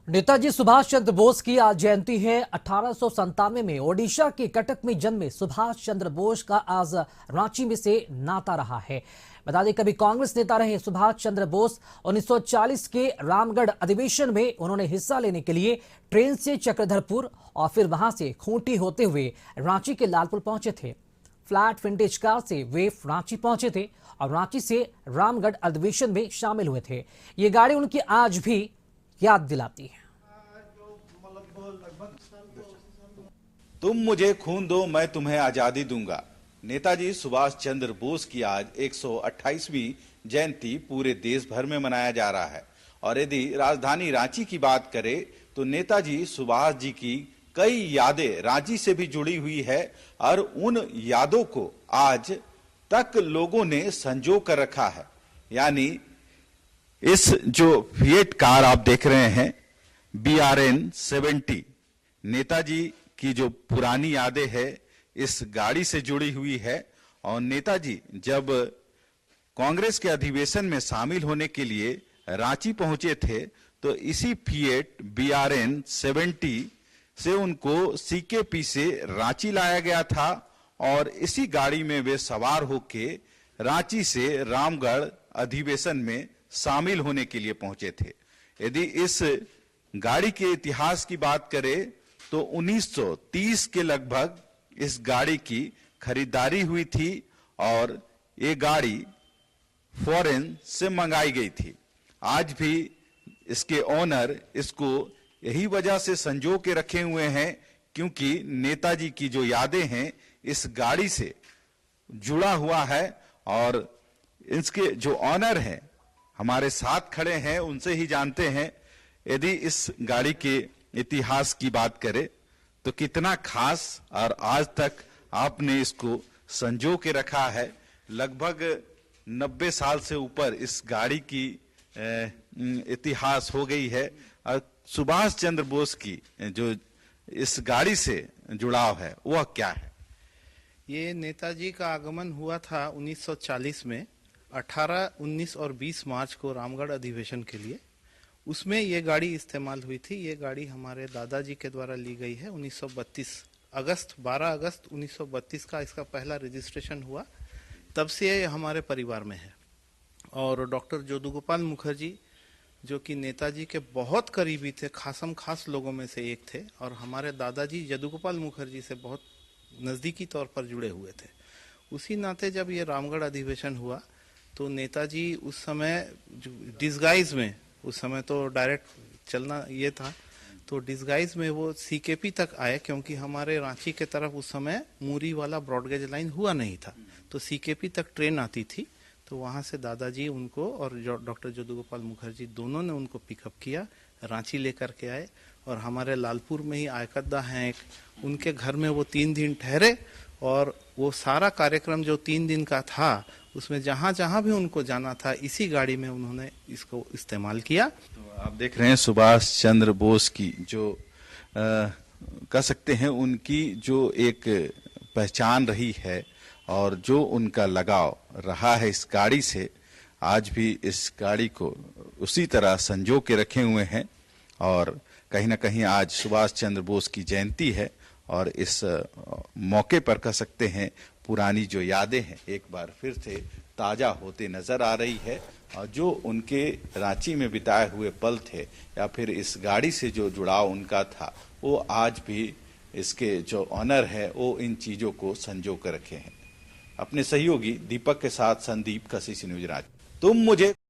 नेताजी सुभाष चंद्र बोस की आज जयंती है। 1897 में ओडिशा के कटक में जन्मे सुभाष चंद्र बोस का आज रांची में से नाता रहा है। बता दें, कभी कांग्रेस नेता रहे सुभाष चंद्र बोस 1940 के रामगढ़ अधिवेशन में उन्होंने हिस्सा लेने के लिए ट्रेन से चक्रधरपुर और फिर वहां से खूंटी होते हुए रांची के लालपुर पहुंचे थे। फ्लैट विंटेज कार से वे रांची पहुंचे थे और रांची से रामगढ़ अधिवेशन में शामिल हुए थे। ये गाड़ी उनकी आज भी याद दिलाती है। तुम मुझे खून दो, मैं तुम्हें आजादी दूंगा। नेताजी सुभाष चंद्र बोस की आज 128वीं जयंती पूरे देश भर में मनाया जा रहा है। और यदि राजधानी रांची की बात करें तो नेताजी सुभाष जी की कई यादें रांची से भी जुड़ी हुई है और उन यादों को आज तक लोगों ने संजो कर रखा है। यानी इस जो फिएट कार आप देख रहे हैं BRN 70, नेताजी की जो पुरानी यादें है इस गाड़ी से जुड़ी हुई है। और नेताजी जब कांग्रेस के अधिवेशन में शामिल होने के लिए रांची पहुंचे थे तो इसी फिएट BRN 70 से उनको CKP से रांची लाया गया था और इसी गाड़ी में वे सवार होके रांची से रामगढ़ अधिवेशन में शामिल होने के लिए पहुंचे थे। यदि इस गाड़ी के इतिहास की बात करें तो 1930 के लगभग इस गाड़ी की खरीदारी हुई थी और ये गाड़ी फॉरेन से मंगाई गई थी। आज भी इसके ओनर इसको यही वजह से संजो के रखे हुए हैं क्योंकि नेताजी की जो यादें हैं इस गाड़ी से जुड़ा हुआ है। और इसके जो ऑनर हैं हमारे साथ खड़े हैं, उनसे ही जानते हैं यदि इस गाड़ी के इतिहास की बात करें तो कितना खास और आज तक आपने इसको संजो के रखा है। लगभग 90 साल से ऊपर इस गाड़ी की इतिहास हो गई है। और सुभाष चंद्र बोस की जो इस गाड़ी से जुड़ाव है वह क्या है? ये नेताजी का आगमन हुआ था 1940 में 18, 19 और 20 मार्च को रामगढ़ अधिवेशन के लिए। उसमें ये गाड़ी इस्तेमाल हुई थी। ये गाड़ी हमारे दादाजी के द्वारा ली गई है 12 अगस्त 1932 का इसका पहला रजिस्ट्रेशन हुआ। तब से ये हमारे परिवार में है। और डॉक्टर जदुगोपाल मुखर्जी जो कि नेताजी के बहुत करीबी थे, खासम खास लोगों में से एक थे और हमारे दादाजी जदुगोपाल मुखर्जी से बहुत नज़दीकी तौर पर जुड़े हुए थे। उसी नाते जब ये रामगढ़ अधिवेशन हुआ तो नेताजी उस समय डिस्गाइज में, उस समय तो डायरेक्ट चलना ये था, तो डिस्गाइज में वो CKP तक आए क्योंकि हमारे रांची के तरफ उस समय मूरी वाला ब्रॉडगेज लाइन हुआ नहीं था। तो CKP तक ट्रेन आती थी तो वहाँ से दादाजी उनको और डॉक्टर जदुगोपाल मुखर्जी दोनों ने उनको पिकअप किया, रांची लेकर के आए और हमारे लालपुर में ही आयकद्दा हैं एक, उनके घर में वो 3 दिन ठहरे और वो सारा कार्यक्रम जो 3 दिन का था उसमें जहां जहां भी उनको जाना था इसी गाड़ी में उन्होंने इसको इस्तेमाल किया। तो आप देख रहे हैं सुभाष चंद्र बोस की जो कह सकते हैं उनकी जो एक पहचान रही है और जो उनका लगाव रहा है इस गाड़ी से, आज भी इस गाड़ी को उसी तरह संजो के रखे हुए हैं। और कहीं ना कहीं आज सुभाष चंद्र बोस की जयंती है और इस मौके पर कह सकते हैं पुरानी जो यादें हैं एक बार फिर से ताजा होते नजर आ रही है। और जो उनके रांची में बिताए हुए पल थे या फिर इस गाड़ी से जो जुड़ाव उनका था वो आज भी इसके जो ऑनर है वो इन चीजों को संजो कर रखे हैं। अपने सहयोगी दीपक के साथ संदीप, KCC न्यूज रांची। तुम मुझे